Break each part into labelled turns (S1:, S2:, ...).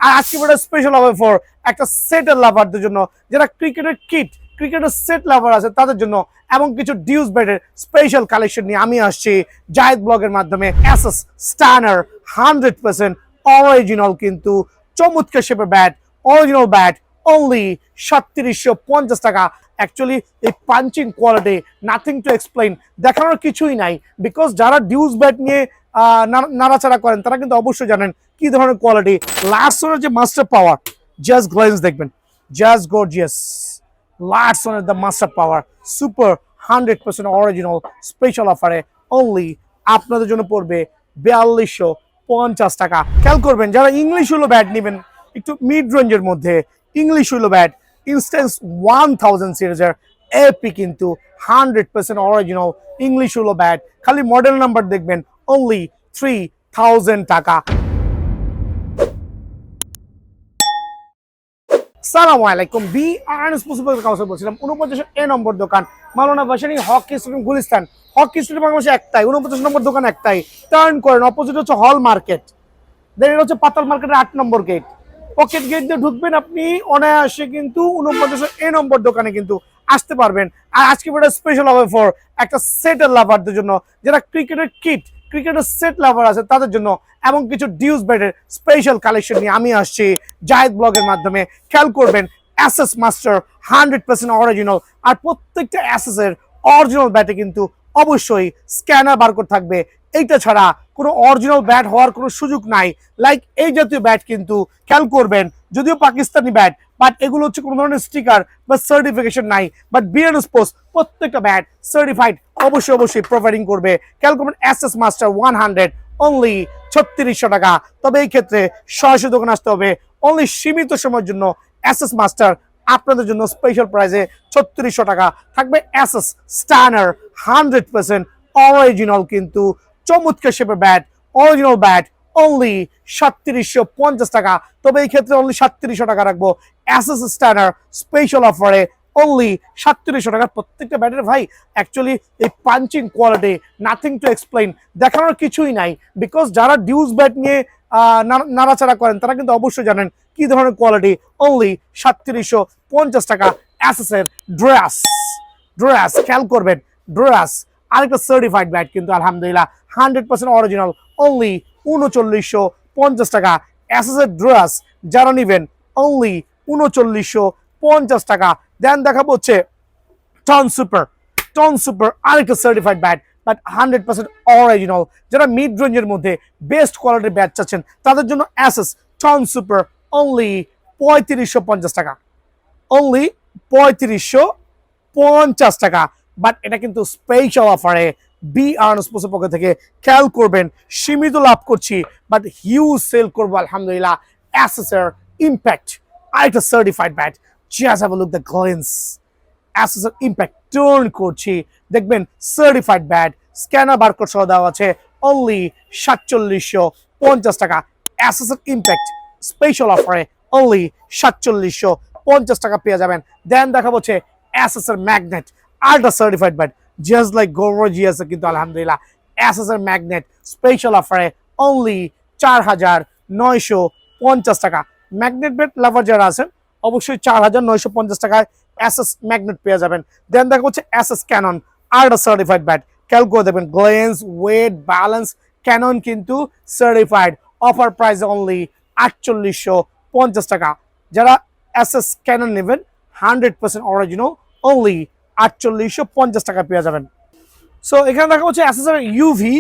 S1: আর আজকে একটা special offer for একটা সেটের লাভারদের জন্য, যারা ক্রিকেটের কিট, ক্রিকেটের সেট লাভার আছে তাদের জন্য, এবং কিছু ডিউস ব্যাটের স্পেশাল কালেকশন নিয়ে আমি আসছি জায়েদ ব্লগের মাধ্যমে। অ্যাসেস স্টানার 100% অরিজিনাল কিন্তু চমৎকার শেপের ব্যাট, অরিজিনাল ব্যাট, অনলি 3750 টাকা। অ্যাকচুয়ালি এই punching quality nothing to explain, দেখানোর কিছুই নাই, বিকজ যারা ডিউস ব্যাট নিয়ে নাড়াচাড়া করেন তারা কিন্তু অবশ্যই জানেন কি ধরনের কোয়ালিটি। লার্সনের যে মাস্টার পাওয়ার, জাস্ট গ্লেন্স দেখবেন, জাস্ট গর্জিয়াস। লার্সনের the master power super 100% original special অফারে অনলি আপনাদের জন্য পড়বে 4250 টাকা। খেয়াল করবেন যারা ইংলিশ হলো ব্যাট নেবেন একটু মিড রেঞ্জের মধ্যে, ইংলিশ হলো ব্যাট ইনস্ট্যান্স 1000 সিরিজের এপি কিন্তু 100% অরিজিনাল ইংলিশ হলো ব্যাট, খালি মডেল নাম্বার দেখবেন, অনলি 3000 টাকা। সালামু আলাইকুম, বি আর্নস মুসিবত কাউসার বলছিলাম। 49 এ নম্বর দোকান, Maulana Bhasani hockey stadium, Gulistan. Hockey stadium বাংলাদেশে একটাই, 49 নম্বর দোকান একটাই। টার্ন করেন, অপোজিট হচ্ছে হল মার্কেট, দেন এটা হচ্ছে পাতাল মার্কেটের 8 নম্বর গেট। পকেট গেট দিয়ে ঢুকবেন আপনি, অনায়াসে কিন্তু 49 এ নম্বর দোকানে কিন্তু আসতে পারবেন। আর আজকে একটা স্পেশাল অফার ফর একটা সেটের লাভারদের জন্য, যারা ক্রিকেটের কিট, ক্রিকেটের সেট লাভার আছে তাদের জন্য, এবং কিছু ডিউস ব্যাটের স্পেশাল কালেকশন নিয়ে আমি আসছি জায়েদ ব্লগের মাধ্যমে। খেয়াল করবেন অ্যাসেস মাস্টার 100% অরিজিনাল, আর প্রত্যেকটা অ্যাসেসের অরিজিনাল ব্যাটে কিন্তু অবশ্যই স্ক্যানার বারকোড থাকবে। এইটা ছাড়া কোনো অরিজিনাল ব্যাট হওয়ার কোনো সুযোগ নাই। লাইক এই জাতীয় ব্যাট কিন্তু খেয়াল করবেন, যদিও পাকিস্তানি ব্যাট, বাট এগুলো হচ্ছে কোনো ধরনের স্টিকার বা সার্টিফিকেশন নাই, বাট বিএন স্পোর্টস প্রত্যেকটা ব্যাট সার্টিফাইড অবশ্যই প্রোভাইডিং করবে। খেয়াল করবেন অ্যাসেস মাস্টার 100 অনলি 3600 টাকা। তবে এই ক্ষেত্রে সরাসরি দোকানে আসতে হবে, অনলি সীমিত সময়ের জন্য অ্যাসেস মাস্টার আপনাদের জন্য স্পেশাল প্রাইসে 3600 টাকা থাকবে। অ্যাসেস স্টানার 100% অরিজিনাল কিন্তু চমৎকার শেপের ব্যাট, অরিজিনাল ব্যাট, অনলি 3750 টাকা। তবে এই ক্ষেত্রে অনলি 3700 টাকা রাখবো অ্যাসেস স্টানার স্পেশাল অফারে, অনলি 3700 টাকা প্রত্যেকটা ব্যাটের। ভাই অ্যাকচুয়ালি এই punching quality nothing to explain, দেখানোর কিছুই নাই, বিকজ যারা ডিউস ব্যাট নিয়ে নাড়াচাড়া করেন তারা কিন্তু অবশ্যই জানেন কি ধরনের কোয়ালিটি। অনলি 3750 টাকা অ্যাসেসের ড্রাস, ড্রাস খেয়াল করবেন, ড্রাস আরেকটা সার্টিফাইড ব্যাট কিন্তু আলহামদুলিল্লাহ 100% অরিজিনাল, অনলি 3950 টাকা অ্যাসেসের ড্রাস যারা নেবেন, অনলি 3950 টাকা। দেন দেখাবো হচ্ছে টন সুপার, টন সুপার আরেকটা সার্টিফাইড ব্যাট, বাট 100% অরিজিনাল। যারা মিড রেঞ্জের মধ্যে বেস্ট কোয়ালিটির ব্যাট চাচ্ছেন তাদের জন্য অ্যাসেস টন সুপার অনলি 3550 টাকা, অনলি 3550 টাকা। বাট এটা কিন্তু স্পেশাল অফারে বি আর্নস স্পোর্টসের পক্ষ থেকে। খেয়াল করবেন সীমিত লাভ করছি, বাট হিউজ সেল করবো আলহামদুলিল্লাহ। অ্যাসেসের ইম্প্যাক্ট আরেকটা certified bat, just have a look the glance. অ্যাসেসের ইম্প্যাক্ট টার্ন করছি, দেখবেন সার্টিফাইড ব্যাট, স্ক্যানার বারকোড সহ দেওয়া আছে, অনলি 4750 টাকা। অ্যাসেসের ইম্প্যাক্ট স্পেশাল অফারে অনলি 4750 টাকা পেয়ে যাবেন। দেন দেখা হচ্ছে অ্যাসেসের ম্যাগনেট আরেকটা certified bat, just like gorgeous কিন্তু আলহামদুলিল্লাহ। অ্যাসেসের ম্যাগনেট স্পেশাল অফারে অনলি 4950 টাকা। ম্যাগনেট ব্যাট লাভার যারা আছেন অবশ্যই 4950 টাকায় অ্যাসেস ম্যাগনেট পেয়ে যাবেন। দেন দেখা হচ্ছে অ্যাসেস ক্যানন আরেকটা সার্টিফাইড ব্যাট, খেয়াল করে দেবেন গ্লেন্স, ওয়েট, ব্যালেন্স, ক্যানন কিন্তু সার্টিফাইড। অফার প্রাইস অনলি 4850 টাকা। যারা অ্যাসেস ক্যানন নেবেন 100% অরিজিনাল, অনলি 4850 টাকা পেয়ে যাবেন। সো এখানে দেখা হচ্ছে অ্যাসেসের ইউভি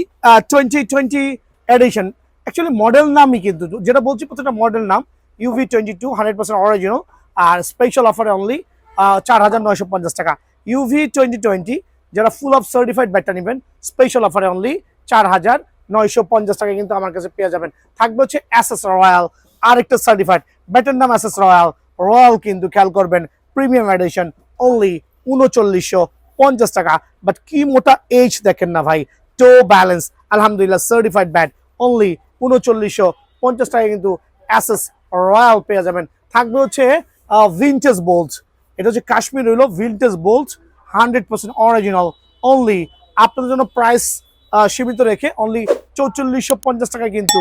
S1: 2020 এডিশন, অ্যাকচুয়ালি মডেল নামই কিন্তু যেটা বলছি প্রত্যেকটা মডেল নাম। ইউভি 22 100% অরিজিনাল, আর স্পেশাল অফারে অনলি 4950 টাকা। ইউভি 2020 যারা ফুল অফ সার্টিফাইড ব্যাটটা নেবেন স্পেশাল অফারে অনলি 4950 টাকা কিন্তু আমার কাছে পেয়ে যাবেন। থাকবে হচ্ছে অ্যাসেস রয়্যাল আরেকটা সার্টিফাইড ব্যাটের নাম অ্যাসেস রয়্যাল, রয়্যাল কিন্তু খেয়াল করবেন প্রিমিয়াম এডিশন, অনলি 3950 টাকা। বাট কি মোটা এইচ দেখেন না ভাই, টো ব্যালেন্স আলহামদুলিল্লাহ সার্টিফাইড ব্যাট, অনলি 3950 টাকা কিন্তু অ্যাসেস রয়্যাল পেয়ে যাবেন। থাকবে হচ্ছে ভিনটেজ বোল্ট, এটা হচ্ছে কাশ্মীর হইল ভিনটেজ বোল্ট 100% অরিজিনাল, অনলি আপনাদের জন্য প্রাইস সীমিত রেখে অনলি 4450 টাকায় কিন্তু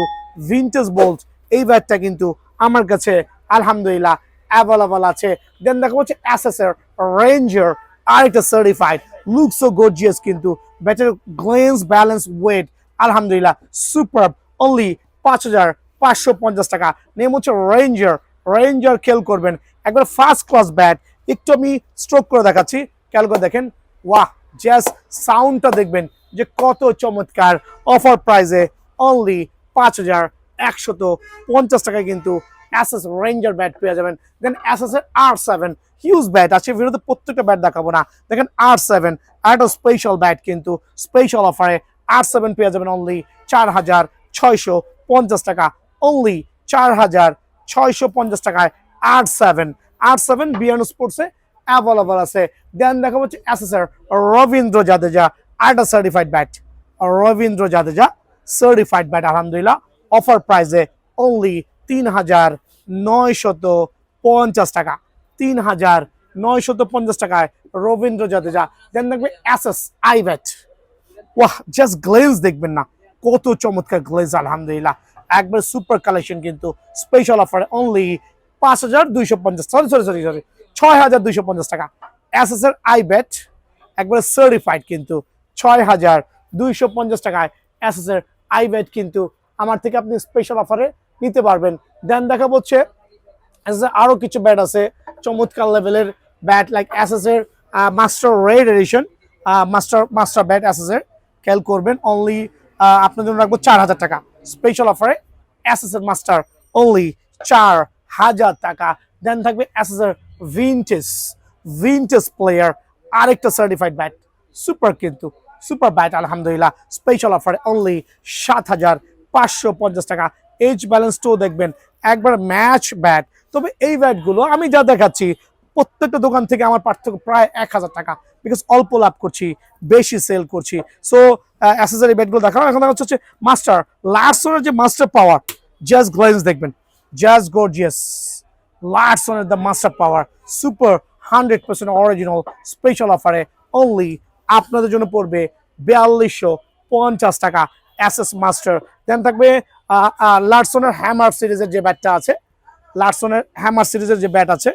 S1: ভিনটেজ বোল্ট এই ব্যাটটা কিন্তু আমার কাছে আলহামদুলিল্লাহ অ্যাভেলেবল আছে। দেন দেখা হচ্ছে এসএসআর রেঞ্জার, আরেকটা সার্টিফাইড, লুকস সো গর্জিয়াস, কিন্তু বেটার গ্লেন্স ব্যালেন্স ওয়েট আলহামদুলিল্লাহ সুপার, অনলি 5,550 টাকা। নেম হচ্ছে রেঞ্জার। রেঞ্জার খেল করবেন, একবার ফার্স্ট ক্লাস ব্যাট। একটু আমি স্ট্রোক করে দেখাচ্ছি, খেয়াল করে দেখেন। ওয়াহ, জাস্ট সাউন্ডটা দেখবেন যে কত চমৎকার। অফার প্রাইসে অনলি 5,150 টাকায় কিন্তু অ্যাসেস রেঞ্জার ব্যাট পেয়ে যাবেন। দেন অ্যাসেস এর R7 হিউজ ব্যাট আছে, ভিডিওতে প্রত্যেকটা ব্যাট দেখাবো না। দেখেন R7 আর একটা স্পেশাল ব্যাট, কিন্তু স্পেশাল অফারে R7 পেয়ে যাবেন অনলি 4,650 টাকা। অনলি 4,650 টাকায় R7 বিয়ানো স্পোর্টসে অ্যাভেলেবল আছে। দেন দেখা হচ্ছে এসএসআর রবীন্দ্র জাদেজা, আরেকটা certified bat. Ravindra Jadeja certified bat আলহামদুলিল্লাহ অফার প্রাইসে অনলি 3,950 টাকা। 3,950 টাকায় রবীন্দ্র জাদেজা। দেন দেখবে এসএস আই ব্যাট। ওয়াহ, জাস্ট গ্লেজ দেখবেন না, কত চমৎকার গ্লেজ আলহামদুলিল্লাহ। একবার সুপার কালেকশন, কিন্তু স্পেশাল অফারে অনলি 5,250, সরি 6,250 টাকা। এসএস এর আই ব্যাট একবার সার্টিফাইড, কিন্তু 6,250 টাকায় এসএস এর আই ব্যাট কিন্তু আমার থেকে আপনি স্পেশাল অফারে নিতে পারবেন। দেন দেখা হচ্ছে আরো কিছু ব্যাট আছে চমৎকার লেভেলের ব্যাট, লাইক এসএস এর master red edition, master bat SS এর, খেয়াল করবেন অনলি আপনার জন্য রাখবো 4,000 টাকা স্পেশাল অফারে। এসএস এর মাস্টার অনলি 4,000 টাকা। দেন থাকবে এসএস এর ভিনটেজ প্লেয়ার, আরেকটা সার্টিফাইড ব্যাট, সুপার, কিন্তু সুপার ব্যাট আলহামদুলিল্লাহ স্পেশাল অফারে অনলি 7,550 টাকা। এইচ ব্যালেন্স টো দেখবেন, একবার ম্যাচ ব্যাট। তবে এই ব্যাটগুলো আমি যা দেখাচ্ছি প্রত্যেকটা দোকান থেকে আমার পার্থক্য প্রায় 1,000 টাকা, বিকজ অল্প লাভ করছি, বেশি সেল করছি। সো অ্যাসেসরি ব্যাটগুলো দেখানো। এখন দেখা হচ্ছে মাস্টার লার্সনের যে মাস্টার পাওয়ার, জাস্ট গ্লেন্স দেখবেন, জাস্ট গর্জিয়াস। লার্সনের the master power super 100% original special অফারে অনলি আপনাদের জন্য পড়বে 4,250 টাকা এসএস মাস্টার। দেন থাকবে লার্সনের হ্যামার সিরিজের যে ব্যাটটা আছে, লার্সনের হ্যামার সিরিজের যে ব্যাট আছে,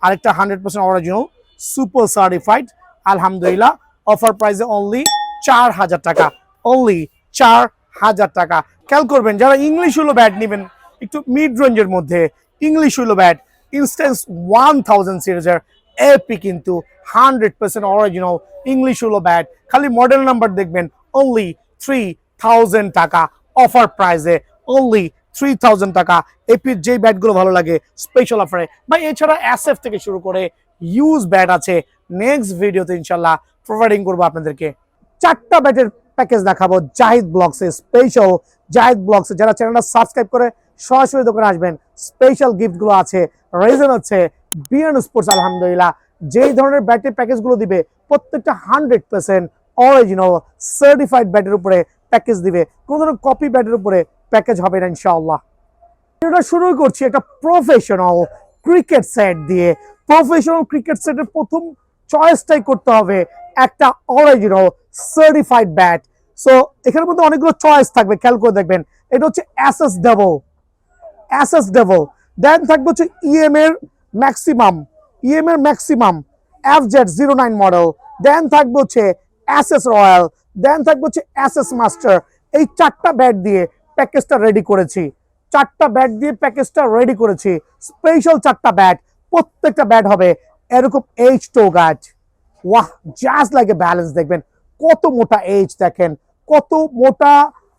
S1: আরেকটা 100% অরিজিনাল সুপার সার্টিফাইড আলহামদুলিল্লাহ অফার প্রাইসে অনলি 4,000 টাকা। অনলি 4,000 টাকা। খেয়াল করবেন যারা ইংলিশ হলো ব্যাট নেবেন একটু মিড রেঞ্জের মধ্যে, ইংলিশ হলো ব্যাট ইনস্ট্যান্স 1000 সিরিজের এপি, কিন্তু 100% অরিজিনাল ইংলিশ হলো ব্যাট, খালি মডেল নাম্বার দেখবেন অনলি 3,000 টাকা অফার প্রাইসে। অনলি 3,000 টাকা। এপির যে ব্যাটগুলো ভালো লাগে স্পেশাল অফারে। বা এছাড়া এসএফ থেকে শুরু করে ইউজ ব্যাট আছে, নেক্সট ভিডিওতে ইনশাল্লাহ প্রোভাইডিং করবো আপনাদেরকে। 4টা ব্যাটের প্যাকেজ দেখাবো জাহিদ ব্লগসে, স্পেশাল জাহিদ ব্লগসে। যারা চ্যানেলটা সাবস্ক্রাইব করে সরাসরি দোকানে আসবেন, স্পেশাল গিফটগুলো আছে। রিজন হচ্ছে বিয়ানো স্পোর্টস আলহামদুলিল্লাহ যেই ধরনের ব্যাটের প্যাকেজগুলো দিবে প্রত্যেকটা 100% অরিজিনাল সার্টিফাইড ব্যাটের উপরে প্যাকেজ দিবে, কোনো ধরনের কপি ব্যাটের উপরে প্যাকেজ হবে না ইনশাআল্লাহ। এটা শুরু করছি একটা প্রফেশনাল ক্রিকেট সেট দিয়ে। প্রফেশনাল ক্রিকেট সেটের প্রথম চয়েসটাই করতে হবে একটা অরিজিনাল সার্টিফাইড ব্যাট। সো এখানের মধ্যে অনেকগুলো চয়েস থাকবে, খেয়াল করে দেখবেন। এটা হচ্ছে অ্যাসেস ডেভল। দেন থাকবে হচ্ছে ম্যাক্সিমাম FZ09 মডেল। দেন থাকবে হচ্ছে অ্যাসেস রয়্যাল। দেন থাকবে হচ্ছে অ্যাসেস মাস্টার। এই 4টা ব্যাট দিয়ে প্যাকেজটা রেডি করেছি। স্পেশাল 4টা ব্যাট, প্রত্যেকটা ব্যাট হবে এরকম এইচ টো গার্ড। ওয়াহ, জাস্ট লাইক এ ব্যালেন্স দেখবেন, কত মোটা এইচ দেখেন, কত মোটা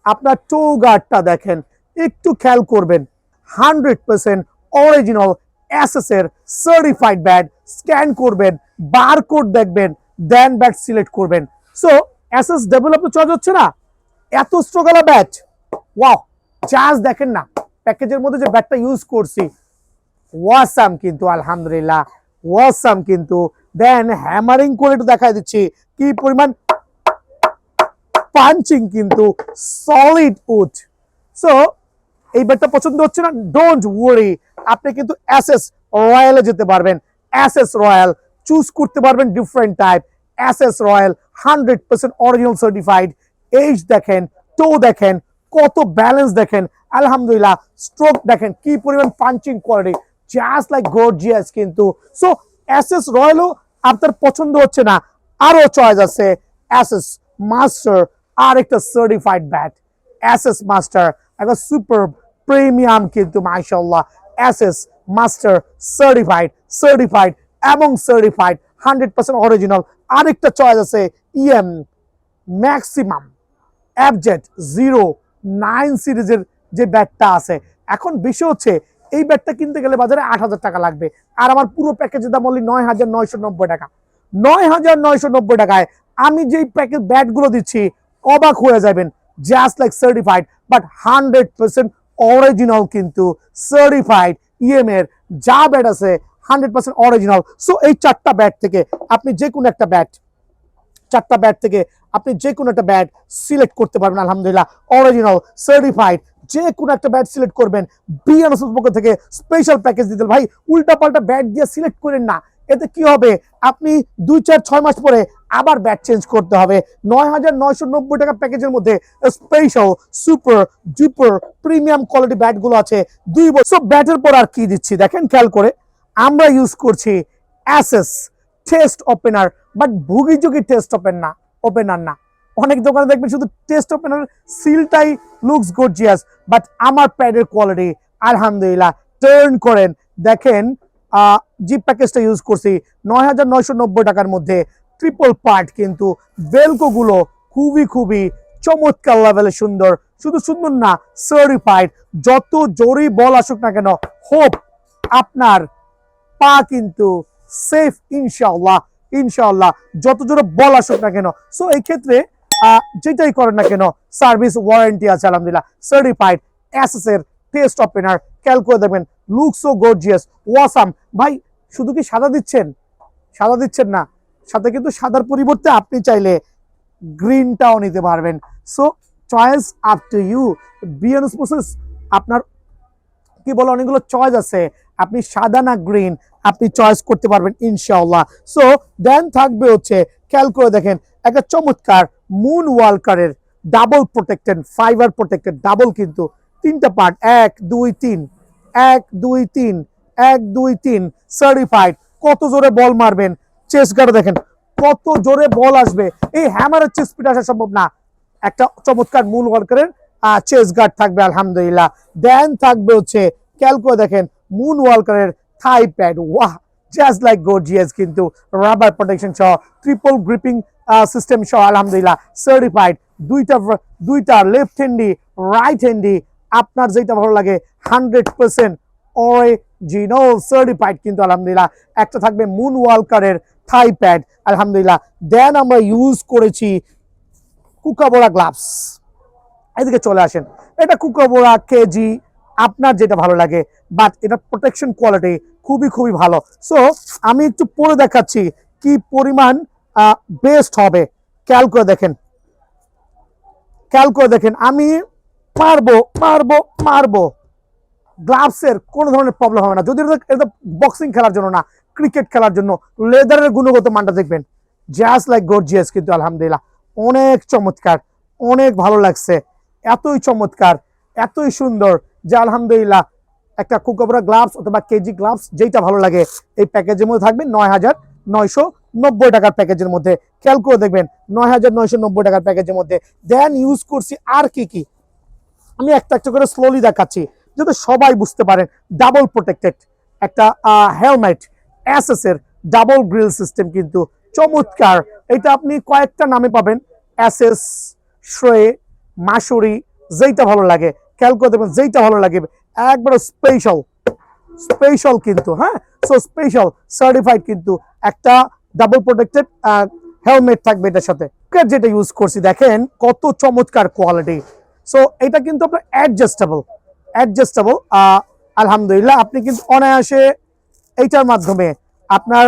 S1: আপনার টো গার্ডটা দেখেন, একটু খেয়াল করবেন। 100% অরিজিনাল এসএস এর সার্টিফাইড ব্যাট। স্ক্যান করবেন, বারকোড দেখবেন, দেন ব্যাট সিলেক্ট করবেন। সো এসএস ডেভেলপ চয়েস হচ্ছে না, এত স্ট্রগলা ব্যাট। ওয়াও, জাস্ট দেখেন না প্যাকেজের মধ্যে যে ব্যাটটা ইউজ করছি, ওয়াসাম কিন্তু আলহামদুলিল্লাহ, ওয়াসাম কিন্তু। দেন হ্যামারিং করে একটু দেখাই দিচ্ছি কি পরিমাণ পাঞ্চিং, কিন্তু সলিড উড। সো এই ব্যাটটা পছন্দ হচ্ছে না, ডোন্ট ওয়ারি, আপনি কিন্তু এসএস রয়্যালে যেতে পারবেন। এসএস রয়্যাল চুজ করতে পারবেন different type. SS royal 100% original certified. H দেখেন, টো দেখেন, কত ব্যালেন্স দেখেন, আলহামদুলিল্লাহ। স্ট্রোক দেখেন কি পরিমাণ punching quality, just like gorgeous কিন্তু। সো এসএস রয়্যালও আপনার পছন্দ হচ্ছে না, আরো চয়েস আছে এসএস মাস্টার, আর একটা সার্টিফাইড ব্যাট এসএস মাস্টার, একটা সুপার প্রিমিয়াম কিন্তু মাশাআল্লাহ। এসএস মাস্টার সার্টিফাইড এবং সার্টিফাইড 100% অরিজিনাল। আরেকটা চয়েস আছে ইএম ম্যাক্সিমাম অ্যাবজেট 09 সিরিজের যে ব্যাটটা আছে। এখন বিষয় হচ্ছে এই ব্যাটটা কিনতে গেলে বাজারে 8,000 টাকা লাগবে, আর আমার পুরো প্যাকেজের দাম অনলি 9,990 টাকা। 9,990 টাকায় আমি যেই প্যাকেজ ব্যাটগুলো দিচ্ছি অবাক হয়ে যাবেন। Just like certified but 100% original কিন্তু, সার্টিফাইড ইএম এর যা ব্যাট আছে 100% অরিজিনাল। সো এই চারটা ব্যাট থেকে আপনি যে কোনো একটা ব্যাট, চারটা ব্যাট থেকে আপনি যে কোনো একটা ব্যাট সিলেক্ট করতে পারবেন আলহামদুলিল্লাহ। অরিজিনাল সার্টিফাইড যে কোনো একটা ব্যাট সিলেক্ট করবেন, বিএনএসএস পক্ষ থেকে স্পেশাল প্যাকেজ দিতে। ভাই উল্টা পাল্টা ব্যাট দিয়ে সিলেক্ট করেন না, এতে কি হবে আপনি 2, 4, 6 মাস পরে আবার ব্যাট চেঞ্জ করতে হবে। 9,990 টাকা প্যাকেজের মধ্যে special super duper premium quality ব্যাটগুলো আছে 2 বছর। ব্যাটের পর আর কি দিচ্ছি দেখেন খেয়াল করে, আমরা ইউজ করছি অ্যাসেস টেস্ট ওপেনার, বাট ভুগি যুগি টেস্ট ওপেনার না। অনেক দোকানে দেখবেন শুধু টেস্ট ওপেনার সিলটাই লুকস গর্জিয়াস, বাট আমার প্যাডের কোয়ালিটি আলহামদুলিল্লাহ। টার্ন করেন দেখেন, জি প্যাকেজটা ইউজ করছি 9,990 টাকার মধ্যে, ট্রিপল পার্ট কিন্তু। বেলকো গুলো খুবই চমৎকার লেভেলে সুন্দর, শুধু সুন্দর না সার্টিফাইড। যত জোরে বল আসুক না কেন, হোপ আপনার পা কিন্তু সেফ ইনশাআল্লাহ যত জোরে বল আসুক না কেন। সো এই ক্ষেত্রে যেটাই করেন না কেন সার্ভিস ওয়ারেন্টি আছে আলহামদুলিল্লাহ। সার্টিফাইড এসএস এর টেস্ট ওপেনার, খেয়াল করে দেখবেন লুক সো গর্জিয়াস ওয়াসাম। ভাই শুধু কি সাদা দিচ্ছেন না, সাথে কিন্তু সাদার পরিবর্তে আপনি চাইলে গ্রিনটাও নিতে পারবেন। So choice up to you. BNS process আপনার কি বলে অনেকগুলো চয়েস আছে, আপনি সাদা না গ্রিন আপনি চয়েস করতে পারবেন ইনশাআল্লাহ। সো দেন থাকবে হচ্ছে খেয়াল করে দেখেন একটা চমৎকার মুন ওয়ালকারের double protected fibre protected double কিন্তু 3টা পার্ট 1 2 3 1 2 3 1 2 3 সার্টিফাইড। কত জোরে বল মারবেন, চেস্ট গার্ড দেখেন কত জোরে বল আসবে, এই হ্যামারের চেস্ট স্পিড আসা সম্ভব না। একটা চমৎকার মুন ওয়ালকারের চেস্ট গার্ড থাকবে আলহামদুলিল্লাহ। দেন থাকবে হচ্ছে খেয়াল করে দেখেন মুন ওয়ালকারের থাই প্যাড, ওয়াহ জাস্ট লাইক গর্জিয়াস কিন্তু, রাবার প্রোটেকশন সহ ট্রিপল গ্রিপিং সিস্টেম সহ আলহামদুলিল্লাহ সার্টিফাইড। দুইটা লেফট হ্যান্ডি রাইট হ্যান্ডি, আপনার যেটা ভালো লাগে 100% অরিজিনাল সার্টিফাইড কিন্তু আলহামদুলিল্লাহ। একটা থাকবে মুন ওয়ালকারের থাই প্যাড আলহামদুলিল্লাহ। দেন আমরা ইউজ করেছি কুকাবোরা গ্লাভস। এদিকে চলে আসেন, এটা কুকাবোরা কেজি আপনার যেটা ভালো লাগে, বাট এটা প্রোটেকশন কোয়ালিটি খুবই ভালো। সো আমি একটু পরে দেখাচ্ছি কি পরিমাণ বেস্ট হবে। খেয়াল করে দেখেন আমি মারবো গ্লাভসের কোনো ধরনের প্রবলেম হবে না। যদি এটা বক্সিং খেলার জন্য না, ক্রিকেট খেলার জন্য, লেদারের গুণগত মানটা দেখবেন জাস্ট লাইক গর্জিয়াস কিন্তু আলহামদুলিল্লাহ। অনেক চমৎকার, অনেক ভালো লাগছে, এতই চমৎকার এতই সুন্দর যে আলহামদুলিল্লাহ। একটা কুকাবোরা গ্লাভস অথবা কেজি গ্লাভস যেটা ভালো লাগে এই প্যাকেজের মধ্যে থাকবে 9,990 টাকার প্যাকেজের মধ্যে। খেয়াল করে দেখবেন 9,990 টাকার প্যাকেজের মধ্যে। দেন ইউজ করছি আর কি আমি একটা করে স্লোলি দেখাচ্ছি যাতে সবাই বুঝতে পারেন। ডাবল প্রোটেক্টেড একটা হেলমেট এসএস এর ডাবল গ্রিল সিস্টেম কিন্তু চমৎকার। এটা আপনি কয়েকটা নামে পাবেন, এসএস, শ্রে, মাসুরি, যেটা ভালো লাগে খেয়াল করে দেখবেন, যেটা ভালো লাগে একবার স্পেশাল কিন্তু। হ্যাঁ, সো স্পেশাল সার্টিফাইড কিন্তু একটা ডাবল প্রোটেক্টেড হেলমেট থাকবে এটার সাথে। যেটা ইউজ করছি দেখেন কত চমৎকার কোয়ালিটি। সো এটা কিন্তু আপনার অ্যাডজাস্টেবল আলহামদুলিল্লাহ। আপনি কিন্তু অনায়াসে এইটার মাধ্যমে আপনার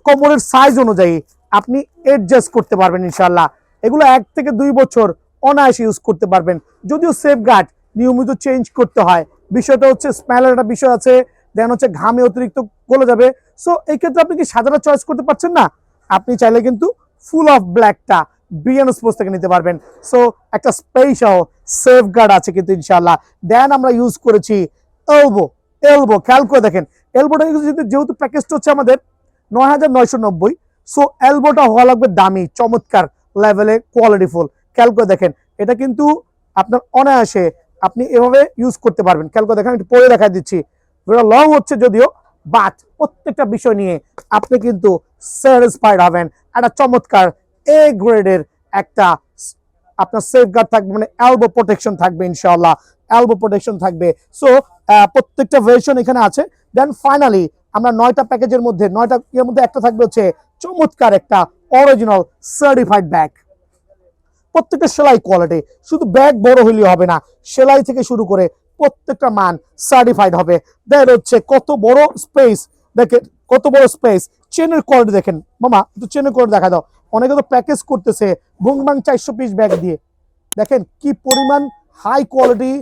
S1: কোমরের সাইজ অনুযায়ী আপনি অ্যাডজাস্ট করতে পারবেন ইনশাআল্লাহ। এগুলো 1 থেকে 2 বছর অনায়াসে ইউজ করতে পারবেন, যদিও সেফ গার্ড নিয়মিত চেঞ্জ করতে হয়। বিষয়টা হচ্ছে স্মেলের একটা বিষয় আছে, দেন হচ্ছে ঘামে অতিরিক্ত গলে যাবে। সো এই ক্ষেত্রে আপনি কি সাদাটা চয়েস করতে পারছেন না, আপনি চাইলে কিন্তু ফুল অফ ব্ল্যাকটা বিএন স্পোর্টস থেকে নিতে পারবেন। সো একটা স্পেশাল সেফ গার্ড আছে কিন্তু ইনশাআল্লাহ। দেন আমরা ইউজ করেছি এলবো। এলবো খেয়াল করে দেখেন, এলবোটা যেহেতু প্যাকেজটা হচ্ছে আমাদের ৯,৯৯০, সো এলবোটা হওয়া লাগবে দামি, চমৎকার লেভেলে, কোয়ালিটিফুল। খেয়াল করে দেখেন, এটা কিন্তু আপনার অনায়াসে আপনি এভাবে ইউজ করতে পারবেন। খেয়াল করে দেখেন, একটু পরে দেখা দিচ্ছি, লং হচ্ছে যদিও, বাট প্রত্যেকটা বিষয় নিয়ে আপনি কিন্তু স্যাটিসফাইড হবেন। একটা চমৎকার এ গ্রেডের একটা আপনার সেফ গার্ড থাকবে, মানে এলবো প্রোটেকশন থাকবে ইনশাআল্লাহ, এলবো প্রোটেকশন থাকবে। সো প্রত্যেকটা ভার্সন এখানে আছে। দেন ফাইনালি আমরা 9টা প্যাকেজের মধ্যে 9টা এর মধ্যে একটা থাকবে হচ্ছে চমৎকার একটা অরিজিনাল সার্টিফাইড ব্যাগ। প্রত্যেকটা সেলাই কোয়ালিটি, শুধু ব্যাগ বড় হইলেও হবে না, সেলাই থেকে শুরু করে প্রত্যেকটা মান সার্টিফাইড হবে। দেন হচ্ছে কত বড় স্পেস, দেখেন কত বড় স্পেস। চেনের কোয়ালিটি দেখেন মামা, একটু চেনের কোয়ালিটি দেখা দাও। অনেকে তো প্যাকেজ করতেছে ভুংবাং 400 পিস ব্যাগ দিয়ে, দেখেন কি পরিমাণ হাই কোয়ালিটি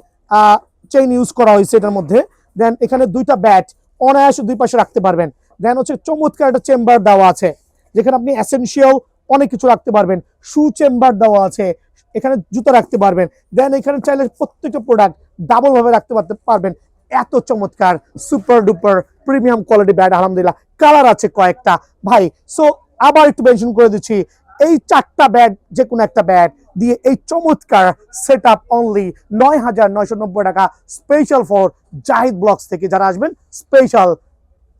S1: চেইন ইউজ করা হয়েছে এটার মধ্যে। দেন এখানে 2টা ব্যাট অনায়াসে 2 পাশে রাখতে পারবেন। দেন হচ্ছে চমৎকার একটা চেম্বার দেওয়া আছে, যেখানে আপনি এসেনশিয়াল অনেক কিছু রাখতে পারবেন। শু চেম্বার দেওয়া আছে, এখানে জুতো রাখতে পারবেন। দেন এখানে চাইলে প্রত্যেকটা প্রোডাক্ট ডাবল ভাবে রাখতে পারবেন। এত চমৎকার super duper premium quality bat আলহামদুলিল্লাহ। কালার আছে কয়েকটা ভাই। সো আবার একটু মেনশন করে দিচ্ছি, এই 4টা ব্যাট যে কোনো একটা ব্যাট দিয়ে এই চমৎকার সেট আপ অনলি 9,990 টাকা, স্পেশাল ফর জাহিদ ব্লগস থেকে যারা আসবেন স্পেশাল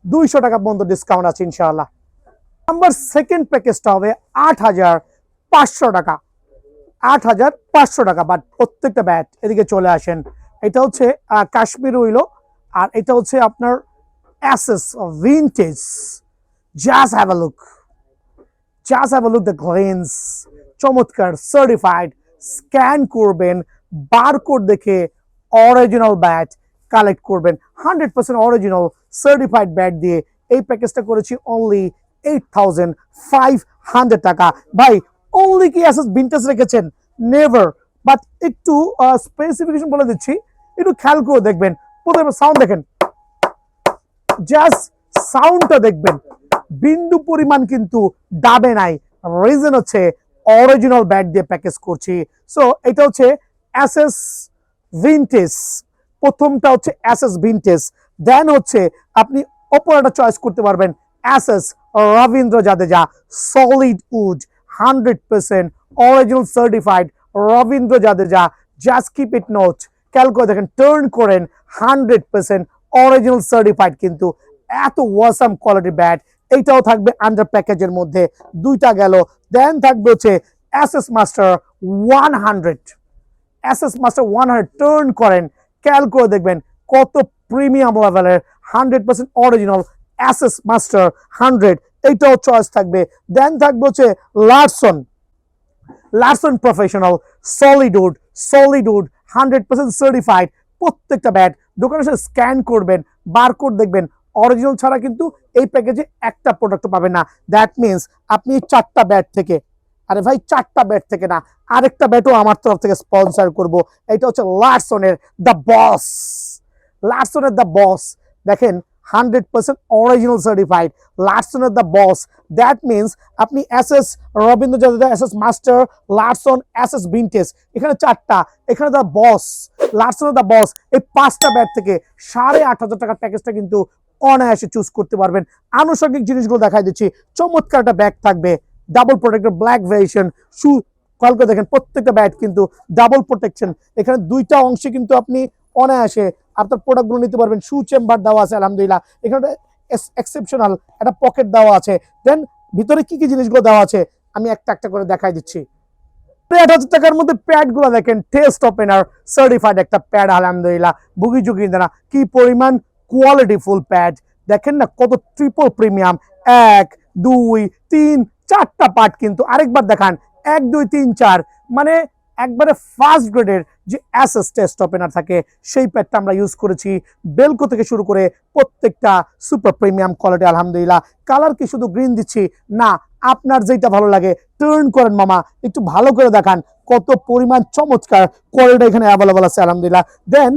S1: 200 টাকা পর্যন্ত ডিসকাউন্ট আছে ইনশাআল্লাহ। নাম্বার সেকেন্ড প্যাকেজটা হবে 8,500 টাকা, 8,500 টাকা। বাট প্রত্যেকটা ব্যাট এদিকে চলে আসেন, এটা হচ্ছে কাশ্মীর উইলো, আর এটা হচ্ছে আপনার aces vintage. Just have a look, just have a look the glance, চমৎকার সার্টিফাইড। স্ক্যান করবেন, বারকোড দেখে অরিজিনাল ব্যাট কালেক্ট করবেন। 100% অরিজিনাল সার্টিফাইড ব্যাট দিয়ে এই প্যাকেজটা করেছি অনলি 8,500 টাকা। ভাই অনলি কি অ্যাসেস ভিনটেজ রেখেছেন? নেভার। বাট একটু স্পেসিফিকেশন বলে দিচ্ছি, একটু খেয়াল করে দেখবেন। প্রথমে সাউন্ড দেখেন, জাস্ট সাউন্ডটা দেখবেন, বিন্দু পরিমাণ কিন্তু দাবে নাই। রিজন হচ্ছে অরিজিনাল ব্যাট দিয়ে প্যাকেজ করছি। সো এটা হচ্ছে অ্যাসেস ভিনটেজ, প্রথমটা হচ্ছে অ্যাসেস ভিনটেজ। দেন হচ্ছে আপনি অপরটা চয়েস করতে পারবেন aces Ravindra Jadeja solid wood, 100% original certified Ravindra Jadeja. Just keep it note, খেয়াল করে দেখেন, টার্ন করেন, 100% অরিজিনাল সার্টিফাইড কিন্তু। এত ওয়াসাম কোয়ালিটি ব্যাট। এইটাও থাকবে আন্ডার প্যাকেজের মধ্যে, 2টা গেল। দেন থাকবে হচ্ছে SS master 100, SS master 100 turn করেন, খেয়াল করে দেখবেন কত প্রিমিয়াম লেভেলের 100% অরিজিনাল এসএস মাস্টার 100, এইটাও চয়েস থাকবে। দেন থাকবে হচ্ছে লারসন, লারসন প্রফেশনাল সলিডউড, সলিডউড 100% সার্টিফাইড। প্রত্যেকটা ব্যাট দোকানে এসে স্ক্যান করবেন, বারকোড দেখবেন, অরিজিনাল ছাড়া কিন্তু এই প্যাকেজে একটা প্রোডাক্ট পাবেন না। দ্যাট মিনস আপনি 4টা ব্যাট থেকে, আরে ভাই 4টা ব্যাট থেকে না, আরেকটা ব্যাটও আমার তরফ থেকে স্পন্সর করব। এটা হচ্ছে লারসনের দ্য বস, লারসনের দ্য বস। দেখেন 100% অরিজিনাল সার্টিফাইড লারসনের দ্য বস। দ্যাট মিনস আপনি SS Ravindra Jadeja, SS master, Larson, SS vintage, এখানে 4টা, এখানে দ্য বস, লারসনের দ্য বস। এই 5টা ব্যাট থেকে 8,500 টাকার প্যাকেজটা কিন্তু অনায়াসে চুজ করতে পারবেন। আনুষঙ্গিক জিনিসগুলো দেখাই দিচ্ছি। চমৎকার একটা ব্যাগ থাকবে, ডাবল প্রোটেক্টর ব্ল্যাক ভেরিয়েশন শু। কল করে দেখেন প্রত্যেকটা ব্যাট কিন্তু ডাবল প্রোটেকশন। এখানে 2টা অংশে কিন্তু আপনি অনায়াসে আপনার প্রোডাক্টগুলো নিতে পারবেন। শু চেম্বার দেওয়া আছে আলহামদুলিল্লাহ, এখানে এক্সেপশনাল একটা পকেট দেওয়া আছে। দেন ভিতরে কি কি জিনিসগুলো দেওয়া আছে আমি একটা একটা করে দেখাই দিচ্ছি। 8,000 টাকার মধ্যে প্যাড গুলো দেখেন, টেস্ট ওপেনার সার্টিফাইড একটা প্যাড আলহামদুলিল্লাহ, বুগি জুগি না, কি পরিমাণ কোয়ালিটি ফুল প্যাড দেখেন না, কত ট্রিপল প্রিমিয়াম। 1 2 3 4টা পার্ট কিন্তু, আরেকবার দেখান, 1 2 3 4, মানে একবারে ফার্স্ট গ্রেডের যে অ্যাসেস টেস্ট ওপেনার থাকে সেই প্যাডটা আমরা ইউজ করেছি। বেলকো থেকে শুরু করে প্রত্যেকটা সুপার প্রিমিয়াম কোয়ালিটি আলহামদুলিল্লাহ। কালার কি শুধু গ্রিন দিচ্ছি না, আপনার যেটা ভালো লাগে টার্ন করেন মামা, একটু ভালো করে দেখান কত পরিমাণ চমৎকার কোয়ালিটি এখানে অ্যাভেলেবল আছে আলহামদুলিল্লাহ। দেন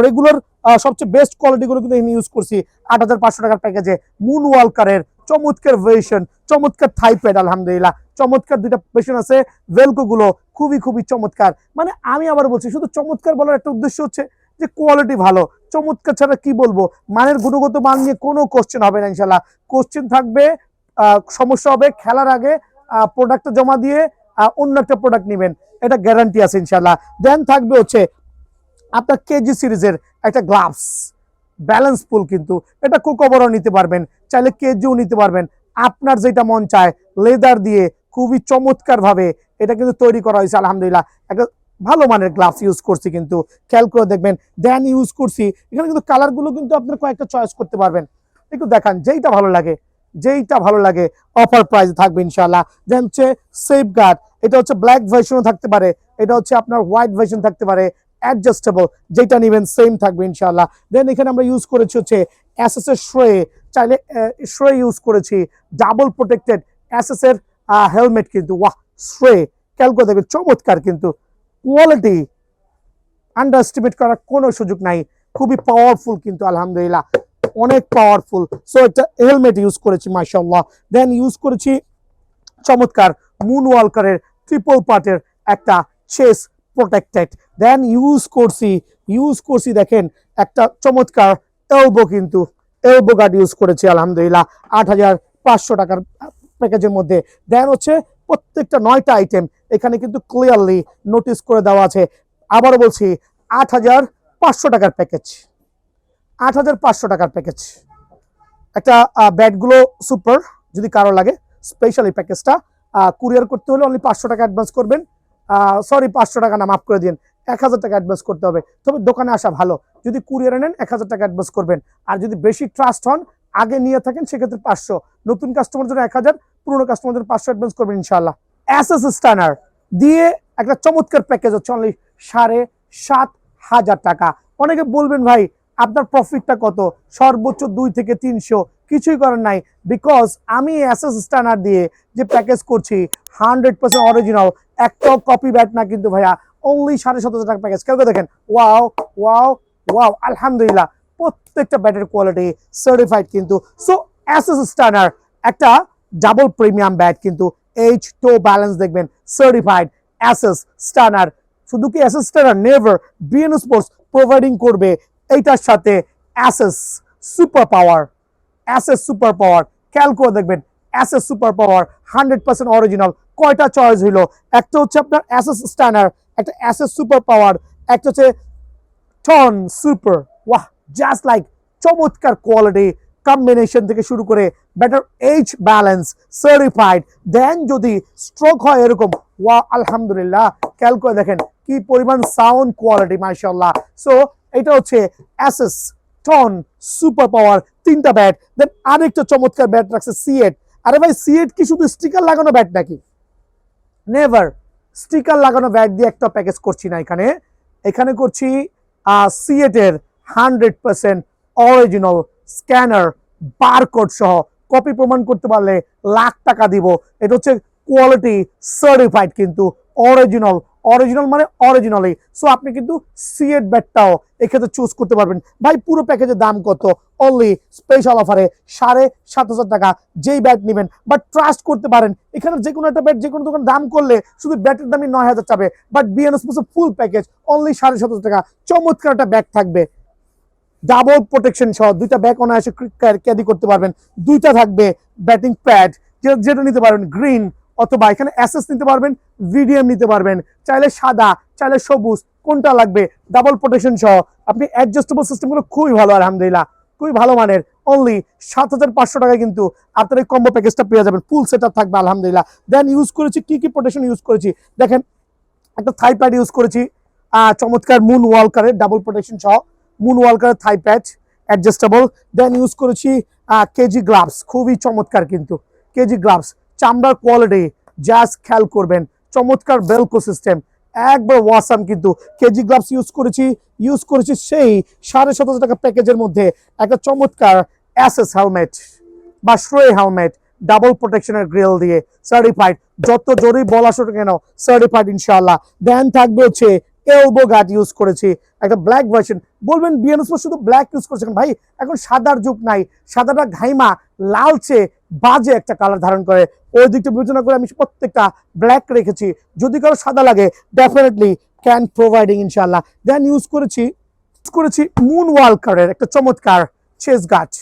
S1: রেগুলার সবচেয়ে বেস্ট কোয়ালিটিগুলো কিন্তু আমি ইউজ করছি 8,500 টাকার প্যাকেজে। মুন ওয়ালকারের চমৎকার ভেরিয়েশন, চমৎকার থাই প্যাড আলহামদুলিল্লাহ, চমৎকার দুইটা পেছন আছে, ভেলকো গুলো খুবই খুবই চমৎকার। মানে আমি আবার বলছি, শুধু চমৎকার বলার একটা উদ্দেশ্য হচ্ছে যে কোয়ালিটি ভালো। চমৎকার ছাড়া কি বলবো, মানের গুণগত মান নিয়ে কোনো কোশ্চেন হবে না ইনশাল্লাহ। কোশ্চেন থাকবে, সমস্যা হবে খেলার আগে প্রোডাক্টটা জমা দিয়ে অন্য একটা প্রোডাক্ট নেবেন, এটা গ্যারান্টি আছে ইনশাল্লাহ। দেন থাকবে হচ্ছে আপনার কেজি সিরিজের একটা গ্লাভস, ব্যালেন্স ফুল, কিন্তু এটা কোকোবরও নিতে পারবেন, চাইলে কেজিও নিতে পারবেন, আপনার যেটা মন চায়। লেদার দিয়ে খুবই চমৎকার ভাবে এটা কিন্তু তৈরি করা হয়েছে আলহামদুলিল্লাহ। একটা ভালো মানের গ্লাভস ইউজ করছি, কিন্তু খেয়াল করে দেখবেন। দেন ইউজ করছি এখানে কিন্তু কালারগুলো কিন্তু আপনার কয়েকটা চয়েস করতে পারবেন, একটু দেখান যেইটা ভালো লাগে, যেইটা ভালো লাগে। অফার প্রাইস থাকবে ইনশাআল্লাহ। দেন হচ্ছে সেফ গার্ড, এটা হচ্ছে ব্ল্যাক ভার্সনও থাকতে পারে, এটা হচ্ছে আপনার হোয়াইট ভার্সন থাকতে পারে, অ্যাডজাস্টেবল, যেটা নেবেন সেম থাকবে ইনশাআল্লাহ। দেন এখানে আমরা ইউজ করেছি হচ্ছে এসএস এর শ্রে, চাইলে শ্রে ইউজ করেছি, ডাবল প্রোটেক্টেড এসএস এর হেলমেট, কিন্তু ওয়াহ শ্রে খেয়াল করে দেখবেন চমৎকার, কিন্তু কোয়ালিটি আন্ডার এস্টিমেট করার কোনো সুযোগ নাই, খুবই পাওয়ারফুল কিন্তু আলহামদুলিল্লাহ, অনেক পাওয়ারফুল। সো একটা হেলমেট ইউজ করেছি মাশাআল্লাহ। দেন ইউজ করেছি চমৎকার মুন ওয়ালকারের ট্রিপল পার্টের একটা চেস প্রোটেক্টেড। দেন ইউজ করছি দেখেন একটা চমৎকার এলবো, কিন্তু এলবো গার্ড ইউজ করেছি আলহামদুলিল্লাহ 8,500 টাকার প্যাকেজের মধ্যে। দেন হচ্ছে প্রত্যেকটা 9টা আইটেম এখানে কিন্তু ক্লিয়ারলি নোটিস করে দেওয়া আছে। আবারও বলছি 8,500 টাকার প্যাকেজ, 8,500 টাকার প্যাকেজ। একটা ব্যাটগুলো সুপার, যদি কারো লাগে স্পেশাল এই প্যাকেজটা কুরিয়ার করতে হলে অনলি 500 টাকা অ্যাডভান্স করবেন। সরি 500 টাকা না, মাফ করে দিন, 1,000 টাকা অ্যাডভান্স করতে হবে। তবে দোকানে আসা ভালো, যদি কুরিয়ারে নেন 1,000 টাকা অ্যাডভান্স করবেন। আর যদি বেশি ট্রাস্ট হন, আগে নিয়ে থাকেন, সেক্ষেত্রে 500, নতুন কাস্টমার জন্য 1,000, পুরোনো কাস্টমার জন্য 500 অ্যাডভান্স করবেন ইনশাআল্লাহ। এসএস স্টানার দিয়ে একটা চমৎকার প্যাকেজ হচ্ছে অনলি 7,500 টাকা। অনেকে বলবেন ভাই আপনার প্রফিটটা কত, সর্বোচ্চ 2 থেকে 300, কিছুই করার নাই, বিকজ আমি এসএস স্টানার দিয়ে যে প্যাকেজ করছি 100% অরিজিনাল, একটাও কপি ব্যাট না কিন্তু ভাইয়া, অনলি 7,500 টাকা প্যাকেজ। কেউ দেখেন, ওয়াও ওয়াও ওয়াও আলহামদুলিল্লাহ, প্রত্যেকটা ব্যাটের কোয়ালিটি সার্টিফাইড কিন্তু। সো এসএস স্টানার একটা ডাবল প্রিমিয়াম ব্যাট, কিন্তু এইচ টো ব্যালেন্স দেখবেন সার্টিফাইড এসএস স্টানার। শুধু কি SS stunner, never, BN sports providing করবে এইটার সাথে SS super power, SS super power, খেয়াল করে দেখবেন এসএস সুপার পাওয়ার 100% অরিজিনাল। কয়টা চয়েস হইলো, একটা হচ্ছে আপনার এসএস স্টানার, একটা এসএস সুপার পাওয়ার, একটা হচ্ছে টন সুপার। ওয়াহ, জাস্ট লাইক চমৎকার কোয়ালিটি কম্বিনেশন থেকে শুরু করে বেটার এইচ ব্যালেন্স সার্টিফাইড। দেন যদি স্ট্রোক হয় এরকম, ওয়া আলহামদুলিল্লাহ, খেয়াল করে দেখেন কি পরিমাণ সাউন্ড কোয়ালিটি মাশাআল্লাহ। সো এটা হচ্ছে এসএস টন সুপার পাওয়ার 3টা ব্যাট। দেন আরেকটা চমৎকার ব্যাট রাখছে সিএট। আরে ভাই সিএট কি শুধু স্টিকার লাগানো ব্যাট নাকি? নেভার, স্টিকার লাগানো ব্যাট দিয়ে একটা প্যাকেজ করছি না এখানে, এখানে করছি সিএট এর 100% অরিজিনাল স্ক্যানার বারকোড সহ, কপি প্রমাণ করতে পারলে লাখ টাকা দিব। এটা হচ্ছে কোয়ালিটি সার্টিফাইড, কিন্তু অরিজিনাল, অরিজিনাল মানে অরিজিনালি। সো আপনি কিন্তু সিএট ব্যাটটাও এক্ষেত্রে চুজ করতে পারবেন। ভাই পুরো প্যাকেজের দাম কত? অনলি স্পেশাল অফারে 7,500 টাকা, যেই ব্যাট নেবেন। বাট ট্রাস্ট করতে পারেন, এখানে যে কোনো একটা ব্যাট যে কোনো দোকান দাম করলে শুধু ব্যাটের দামই 9,000 চাবে, but BNS full package only 7,500 টাকা। চমৎকার একটা ব্যাগ থাকবে, ডাবল প্রোটেকশন সহ, 2টা ব্যাগ অনায়াসে ক্যারি করতে পারবেন। 2টা থাকবে ব্যাটিং প্যাড, যেটা নিতে পারবেন গ্রিন, অথবা এখানে এসএস নিতে পারবেন, ভিডিএম নিতে পারবেন, চাইলে সাদা, চাইলে সবুজ, কোনটা লাগবে, ডাবল প্রোটেকশন সহ। আপনি অ্যাডজাস্টেবল সিস্টেমগুলো খুবই ভালো আলহামদুলিল্লাহ, খুবই ভালো মানের। অনলি 7,500 টাকায় কিন্তু আপনার এই কম্বো প্যাকেজটা পেয়ে যাবেন, ফুল সেটআপ থাকবে আলহামদুলিল্লাহ। দেন ইউজ করেছি কি কি প্রোটেকশন ইউজ করেছি দেখেন, একটা থাই প্যাড ইউজ করেছি, চমৎকার মুন ওয়ালকারের ডাবল প্রোটেকশন সহ, মুন ওয়ালকারের থাই প্যাড অ্যাডজাস্টেবল। দেন ইউজ করেছি কেজি গ্লাভস, খুবই চমৎকার কিন্তু কেজি গ্লাভস, চামড়ার কোয়ালিটি জাস্ট খেয়াল করবেন, চমৎকার বেলকো সিস্টেম, একবার ওয়াসাম কিন্তু। কেজি গ্লাভস ইউজ করেছি সেই 7,500 টাকা প্যাকেজের মধ্যে একটা চমৎকার এসএস হেলমেট বা শ্রে হেলমেট, ডাবল প্রোটেকশনের গ্রিল দিয়ে সার্টিফাইড, যত জোরেই বল আসুক কেন সার্টিফাইড ইনশাআল্লাহ। দেন থাকবে হচ্ছে এলবো গার্ড ইউজ করেছি, একটা ব্ল্যাক ভার্সন। বলবেন বিএনএস শুধু ব্ল্যাক ইউজ করছেন, ভাই এখন সাদার যুগ নাই, সাদাটা ঘাইমা লালচে বাজে একটা কালার ধারণ করে, ওই দিকটা বিবেচনা করে আমি প্রত্যেকটা ব্ল্যাক রেখেছি। যদি কারো সাদা লাগে ডেফিনেটলি ক্যান প্রোভাইডিং ইনশাআল্লাহ। দেন ইউজ করেছি মুন ওয়ালকারের একটা চমৎকার চেস গার্ড,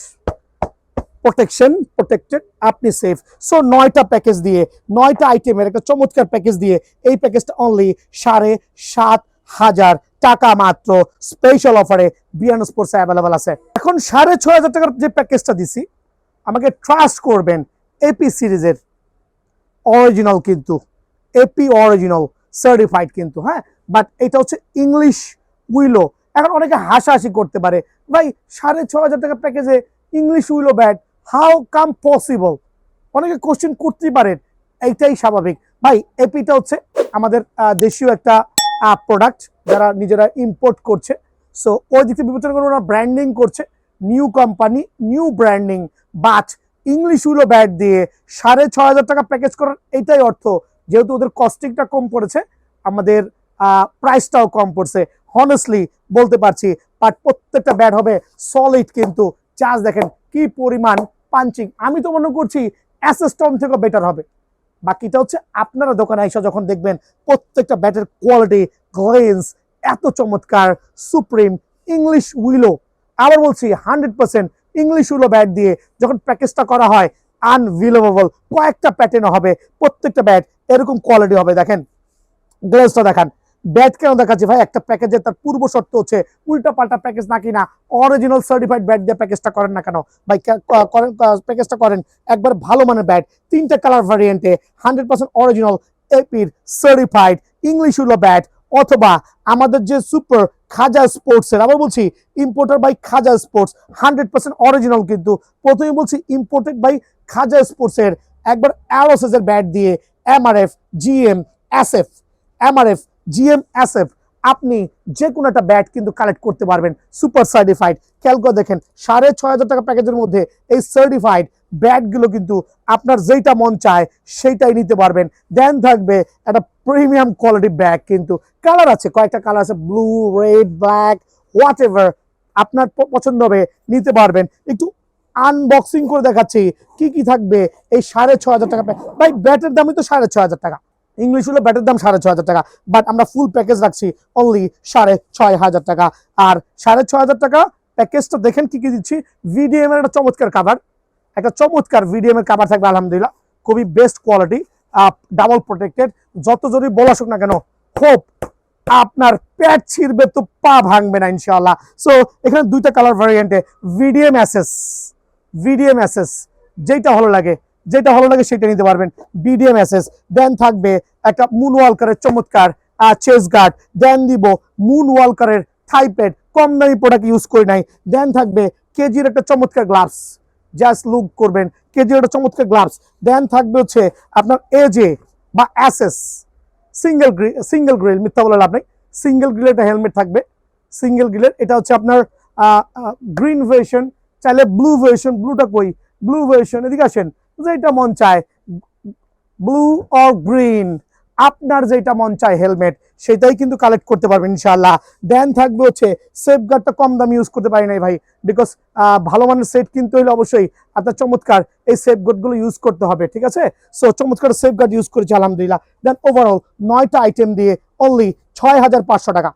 S1: প্রোটেকশন প্রোটেক্টেড, আপনি সেফ। সো 9টা প্যাকেজ দিয়ে 9টা আইটেমের একটা চমৎকার প্যাকেজ দিয়ে এই প্যাকেজটা অনলি 7,500 টাকা মাত্র, স্পেশাল অফারে বিয়ান স্পোর্টসে অ্যাভেলেবল আছে। এখন 6,500 টাকার যে প্যাকেজটা দিছি, আমাকে ট্রাস্ট করবেন, এপি সিরিজের অরিজিনাল কিন্তু, এপি অরিজিনাল সার্টিফাইড কিন্তু, হ্যাঁ। বাট এটা হচ্ছে ইংলিশ উইলো। এখন অনেকে হাসাহাসি করতে পারে, ভাই 6,500 টাকার প্যাকেজে English willow bat, how come possible? অনেকে কোশ্চেন করতেই পারেন, এইটাই স্বাভাবিক ভাই। এপিটা হচ্ছে আমাদের দেশীয় একটা প্রোডাক্ট, যারা নিজেরা ইম্পোর্ট করছে। সো ওই দিক থেকে বিবেচনা করে ওরা ব্র্যান্ডিং করছে, new company new branding, but English willow bat দিয়ে 6,500 টাকা প্যাকেজ করার এইটাই অর্থ, যেহেতু ওদের কস্টিংটা কম পড়েছে, আমাদের প্রাইসটাও কম পড়ছে। হনেস্টলি বলতে পারছি, বাট প্রত্যেকটা ব্যাট হবে সলিড কিন্তু। চার্জ দেখেন কি পরিমাণ পাঞ্চিং, আমি তো মনে করছি অ্যাসেস্টন থেকে বেটার হবে। বাকিটা হচ্ছে আপনারা দোকানে এসে যখন দেখবেন প্রত্যেকটা ব্যাটের কোয়ালিটি, গ্লেন্স এত চমৎকার, সুপ্রিম ইংলিশ উইলো। আবার বলছি 100% ইংলিশ উইলো ব্যাট দিয়ে যখন প্যাকেজটা করা হয়, আনবিলিভেবল। কয়েকটা প্যাটার্ন হবে, প্রত্যেকটা ব্যাট এরকম কোয়ালিটি হবে। দেখেন গ্লেন্সটা দেখান। ব্যাট কেন দেখাচ্ছি ভাই, একটা প্যাকেজের তার পূর্ব শর্ত হচ্ছে উল্টা পাল্টা প্যাকেজ না কিনা অরিজিনাল সার্টিফাইড ব্যাট দিয়ে প্যাকেজটা করেন না কেন ভাই? করেন, প্যাকেজটা করেন একবার ভালো মানের ব্যাট, 3টা কালার ভ্যারিয়েন্টে 100% অরিজিনাল এপির সার্টিফাইড ইংলিশ উইলো ব্যাট, অথবা আমাদের যে সুপার খাজা স্পোর্টসের, আবার বলছি importer by Khaja sports, 100% original কিন্তু। প্রথমে বলছি ইম্পোর্টেড বাই খাজা স্পোর্টসের একবার অ্যারোসেসের ব্যাট দিয়ে MRF, GM, SF, MRF, GM, SF, আপনি যে কোনো একটা ব্যাট কিন্তু কালেক্ট করতে পারবেন সুপার সার্টিফাইড। খেয়াল করে দেখেন 6,500 টাকা প্যাকেজের মধ্যে এই সার্টিফাইড ব্যাটগুলো কিন্তু আপনার যেইটা মন চায় সেইটাই নিতে পারবেন। দেন থাকবে একটা প্রিমিয়াম কোয়ালিটি ব্যাগ কিন্তু। কালার আছে, কয়েকটা কালার আছে, blue, red, black, what ever আপনার পছন্দ হবে নিতে পারবেন। একটু আনবক্সিং করে দেখাচ্ছি কি কি থাকবে এই 6,500 টাকা। ভাই ব্যাটের দামই তো 6,500 টাকা, ইংলিশ হলো ব্যাটের দাম 6,500 টাকা, বাট আমরা ফুল প্যাকেজ রাখছি অনলি 6,500 টাকা। আর 6,500 টাকা প্যাকেজটা দেখেন কি কি দিচ্ছি। ভিডিএম এর একটা চমৎকার কাভার, একটা চমৎকার ভিডিএম এর কাভার থাকবে আলহামদুলিল্লাহ, খুবই বেস্ট কোয়ালিটি, ডাবল প্রোটেক্টেড। যত যদি বলা হোক না কেন, হোপ আপনার পেট ছিঁড়বে তো পা ভাঙবে না ইনশাআল্লাহ। সো এখানে 2টা কালার ভ্যারিয়েন্টে ভিডিএম এসএস, ভিডিএম এসএস, যেটা ভালো লাগে সেটা নিতে পারবেন, বিডিএম এসএস। দেন থাকবে একটা মুন ওয়ালকারের চমৎকার চেস গার্ড, দেন দিব মুন ওয়ালকারের থাইপ্যাড, কম দামি প্রোডাক্ট ইউজ করি নাই। দেন থাকবে কেজির একটা চমৎকার গ্লাভস, জাস্ট লুক করবেন কেজির একটা চমৎকার গ্লাভস। দেন থাকবে হচ্ছে আপনার এজে বা এসএস সিঙ্গেল গ্রিল, মিথ্যা বলে লাভ নেই, সিঙ্গেল গ্রিলের একটা হেলমেট থাকবে, সিঙ্গেল গ্রিলের। এটা হচ্ছে আপনার গ্রিন ভার্সন, চাইলে ব্লু ভার্সন, ব্লুটা কই, ব্লু ভার্সন, এদিকে আসেন, যেটা মন চায় ব্লু অর গ্রিন, আপনার যেটা মন চায় হেলমেট সেটাই কিন্তু কালেক্ট করতে পারবেন ইনশাআল্লাহ। দেন থাকবে হচ্ছে সেফগার্ডটা কম দামি ইউজ করতে পারি নাই ভাই, বিকজ ভালো মানের সেট কিনতে হলে অবশ্যই আপনার চমৎকার এই সেফগার্ডগুলো ইউজ করতে হবে, ঠিক আছে? সো চমৎকার সেফগার্ড ইউজ করেছি আলহামদুলিল্লাহ। দেন ওভারঅল 9টা আইটেম দিয়ে অনলি 6,500 টাকা,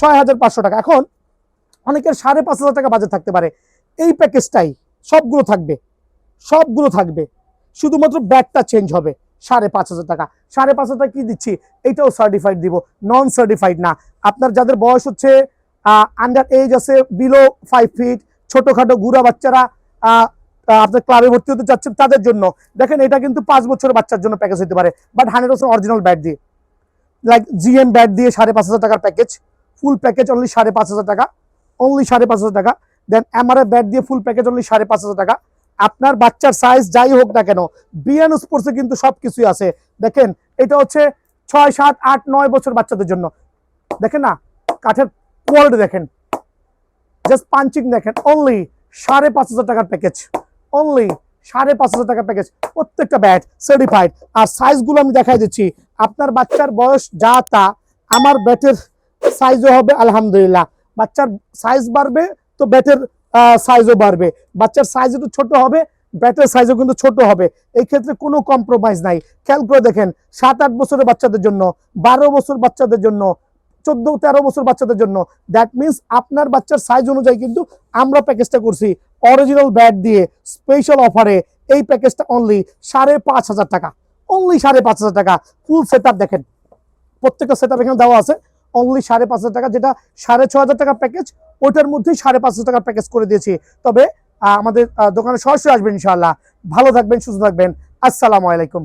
S1: 6,500 টাকা। এখন অনেকের 5,500 টাকা বাজেট থাকতে পারে, এই প্যাকেজটাই সবগুলো থাকবে, শুধুমাত্র ব্যাগটা চেঞ্জ হবে। 5,500 টাকা, 5,500 টাকা কি দিচ্ছি, এইটাও সার্টিফাইড দিব, নন সার্টিফাইড না। আপনার যাদের বয়স হচ্ছে আন্ডার এজ আছে, বিলো 5 ফিট, ছোটখাটো গুড়া বাচ্চারা আপনার ক্লাবে ভর্তি হতে চাচ্ছেন তাদের জন্য দেখেন, এটা কিন্তু 5 বছরের বাচ্চার জন্য প্যাকেজ হতে পারে, বাট 100% অরিজিনাল ব্যাট দিয়ে, লাইক জিএম ব্যাট দিয়ে 5,500 টাকার প্যাকেজ, ফুল প্যাকেজ অনলি 5,500 টাকা, অনলি 5,500 টাকা। দেন এমআরএফ ব্যাট দিয়ে ফুল প্যাকেজ অনলি 5,500 টাকা। আপনার বাচ্চার সাইজ যাই হোক না কেন, বিএন স্পোর্টসে কিন্তু সবকিছুই আছে। দেখেন এটা হচ্ছে 6, 7, 8, 9 বছর বাচ্চাদের জন্য, দেখেন না কাঠের কোয়ালিটি দেখেন, জাস্ট পাঞ্চিং দেখেন। অনলি 5,500 টাকার প্যাকেজ, অনলি 5,500 টাকার প্যাকেজ, প্রত্যেকটা ব্যাট সার্টিফাইড। আর সাইজগুলো আমি দেখাই দিচ্ছি, আপনার বাচ্চার বয়স যা তা আমার ব্যাটের সাইজও হবে আলহামদুলিল্লাহ। বাচ্চার সাইজ বাড়বে তো ব্যাটের সাইজও বাড়বে, বাচ্চার সাইজ একটু ছোট হবে, ব্যাটের সাইজও কিন্তু ছোট হবে, এই ক্ষেত্রে কোনো কম্প্রোমাইজ নাই। খেয়াল করে দেখেন 7-8 বছরের বাচ্চাদের জন্য, 12 বছর বাচ্চাদের জন্য, 14-13 বছর বাচ্চাদের জন্য, দ্যাট মিনস আপনার বাচ্চার সাইজ অনুযায়ী কিন্তু আমরা প্যাকেজটা করছি অরিজিনাল ব্যাট দিয়ে স্পেশাল অফারে। এই প্যাকেজটা অনলি 5,500 টাকা, অনলি 5,500 টাকা। ফুল সেট আপ দেখেন, প্রত্যেকটা সেট আপ এখানে দেওয়া আছে, অনলি 5,500 টাকা, যেটা 6,500 টাকা প্যাকেজ, ওইটার মধ্যেই 5,500 টাকা প্যাকেজ করে দিয়েছি। তবে আমাদের দোকানে সরাসরি আসবেন ইনশাআল্লাহ। ভালো থাকবেন, সুস্থ থাকবেন, আসসালামু আলাইকুম।